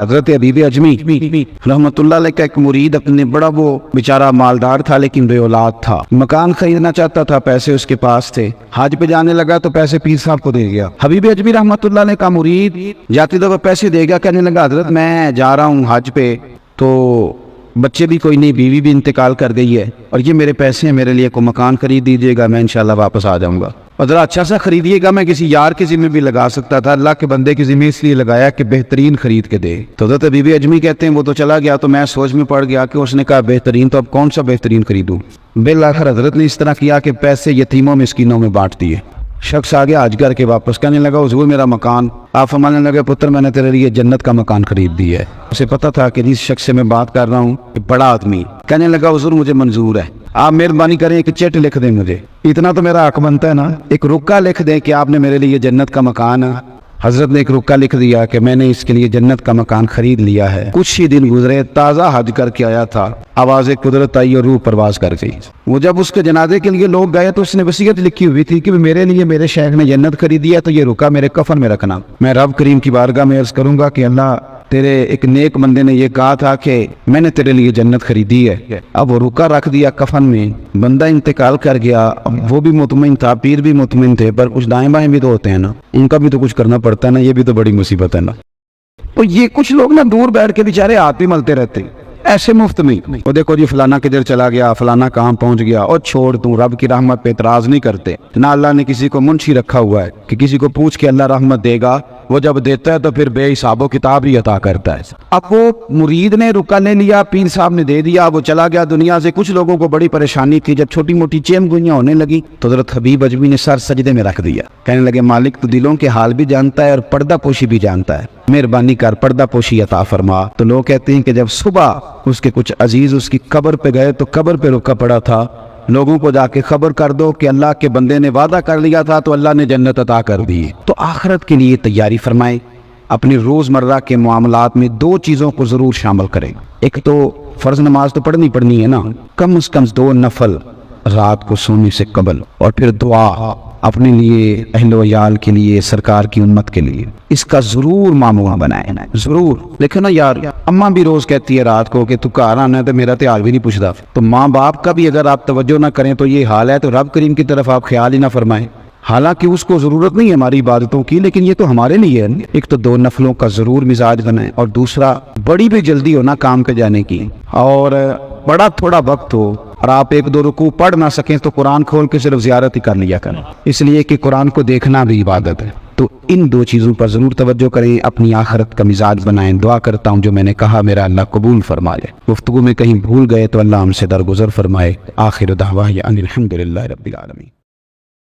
حضرت حبیب اجمی رحمتullah علیہ کا ایک مرید اپنے بڑا وہ بیچارہ مالدار تھا لیکن بے اولاد تھا، مکان خریدنا چاہتا تھا، پیسے اس کے پاس تھے، حج پہ جانے لگا تو پیسے پیر صاحب کو دے گیا۔ حبیب اجمی رحمتullah علیہ کا مرید جاتی دفعہ پیسے دے گیا، کہنے لگا حضرت میں جا رہا ہوں حج پہ، تو بچے بھی کوئی نہیں، بیوی بھی انتقال کر گئی ہے، اور یہ میرے پیسے ہیں، میرے لیے کوئی مکان خرید دیجیے گا، میں انشاءاللہ واپس آ جاؤں گا، اور ذرا اچھا سا خریدیے گا۔ میں کسی یار کے ذمہ بھی لگا سکتا تھا، اللہ کے بندے کے ذمہ اس لیے لگایا کہ بہترین خرید کے دے۔ تو حضرت حبیب اجمی کہتے ہیں وہ تو چلا گیا، تو میں سوچ میں پڑ گیا کہ اس نے کہا بہترین، تو اب کون سا بہترین خریدوں؟ بالآخر حضرت نے اس طرح کیا کہ پیسے یتیموں مسکینوں میں بانٹ دیے۔ شخص آ گیا حج کر کے واپس، کہنے لگا حضور میرا مکان۔ آپ فرمانے لگے پتر میں نے تیرے لیے جنت کا مکان خرید دیا ہے۔ اسے پتہ تھا کہ جس شخص سے میں بات کر رہا ہوں بڑا آدمی، کہنے لگا حضور مجھے منظور ہے، آپ مہربانی کریں ایک چیٹ لکھ دیں مجھے، اتنا تو میرا حق بنتا ہے نا، ایک رکا لکھ دیں کہ آپ نے میرے لیے جنت کا مکان۔ حضرت نے ایک رکا لکھ دیا کہ میں نے اس کے لیے جنت کا مکان خرید لیا ہے۔ کچھ ہی دن گزرے، تازہ حج کر کے آیا تھا، آواز قدرت آئی اور روح پرواز کر گئی۔ وہ جب اس کے جنازے کے لیے لوگ گئے تو اس نے وصیت لکھی ہوئی تھی کہ میرے لیے میرے شیخ نے جنت خریدی ہے، تو یہ رکا میرے کفن میں رکھنا۔ میں رب کریم کی بارگاہ میں عرض کروں گا کہ اللہ تیرے ایک نیک بندے نے یہ کہا تھا کہ میں نے تیرے لیے جنت خریدی ہے، اب وہ رکا رکھ دیا کفن میں، بندہ انتقال کر گیا، وہ بھی مطمئن تھا، پیر بھی مطمئن تھے، پر کچھ دائیں بائیں بھی تو ہوتے ہیں نا، ان کا بھی تو کچھ کرنا پڑتا ہے نا، یہ بھی تو بڑی مصیبت ہے نا۔ تو یہ کچھ لوگ نا دور بیٹھ کے بیچارے ہاتھ بھی ملتے رہتے ایسے مفت میں، وہ دیکھو جی فلانا کدھر چلا گیا، فلانا کہاں پہنچ گیا، اور چھوڑ دوں، رب کی رحمت پہ اعتراض نہیں کرتے نہ۔ اللہ نے کسی کو منشی رکھا ہوا ہے کہ کسی کو پوچھ کے اللہ رحمت دے گا، وہ جب دیتا ہے تو پھر بے حساب و کتاب ہی عطا کرتا ہے۔ اب وہ مرید نے رکا لے لیا، پیر صاحب نے دے دیا، وہ چلا گیا دنیا سے۔ کچھ لوگوں کو بڑی پریشانی تھی، جب چھوٹی موٹی چیم گوئیاں ہونے لگی تو حضرت حبیب اجمی نے سر سجدے میں رکھ دیا، کہنے لگے مالک تو دلوں کے حال بھی جانتا ہے اور پردہ پوشی بھی جانتا ہے، مہربانی کر پردہ پوشی عطا فرما۔ تو لوگ کہتے ہیں کہ جب صبح اس کے کچھ عزیز اس کی قبر پہ گئے تو قبر پہ رکا پڑا تھا، لوگوں کو جا کے خبر کر دو کہ اللہ کے بندے نے وعدہ کر لیا تھا تو اللہ نے جنت عطا کر دی۔ تو آخرت کے لیے تیاری فرمائیں، اپنی روزمرہ کے معاملات میں دو چیزوں کو ضرور شامل کریں۔ ایک تو فرض نماز تو پڑھنی ہے نا، کم از کم 2 نفل رات کو سونے سے قبل، اور پھر دعا اپنے لیے، اہل و عیال کے لیے، سرکار کی امت کے لیے، اس کا ضرور معمول بنائیں، ضرور۔ لیکن نا یار اماں بھی روز کہتی ہے رات کو کہ تو گھر آنا ہے تو میرا تو حال بھی نہیں پوچھتا، تو ماں باپ کا بھی اگر آپ توجہ نہ کریں تو یہ حال ہے، تو رب کریم کی طرف آپ خیال ہی نہ فرمائیں۔ حالانکہ اس کو ضرورت نہیں ہے ہماری عبادتوں کی، لیکن یہ تو ہمارے لیے ہے۔ ایک تو 2 نفلوں کا ضرور مزاج بنائیں، اور دوسرا بڑی بھی جلدی ہونا کام کے جانے کی، اور بڑا تھوڑا وقت ہو، اور آپ 1-2 رکوع پڑھ نہ سکیں تو قرآن کھول کے صرف زیارت ہی کر لیا کریں، اس لیے کہ قرآن کو دیکھنا بھی عبادت ہے۔ تو ان 2 چیزوں پر ضرور توجہ کریں، اپنی آخرت کا مزاج بنائیں۔ دعا کرتا ہوں جو میں نے کہا میرا اللہ قبول فرمائے، گفتگو میں کہیں بھول گئے تو اللہ ہم سے درگزر فرمائے۔ آخر دعوانا ان الحمدللہ رب العالمین۔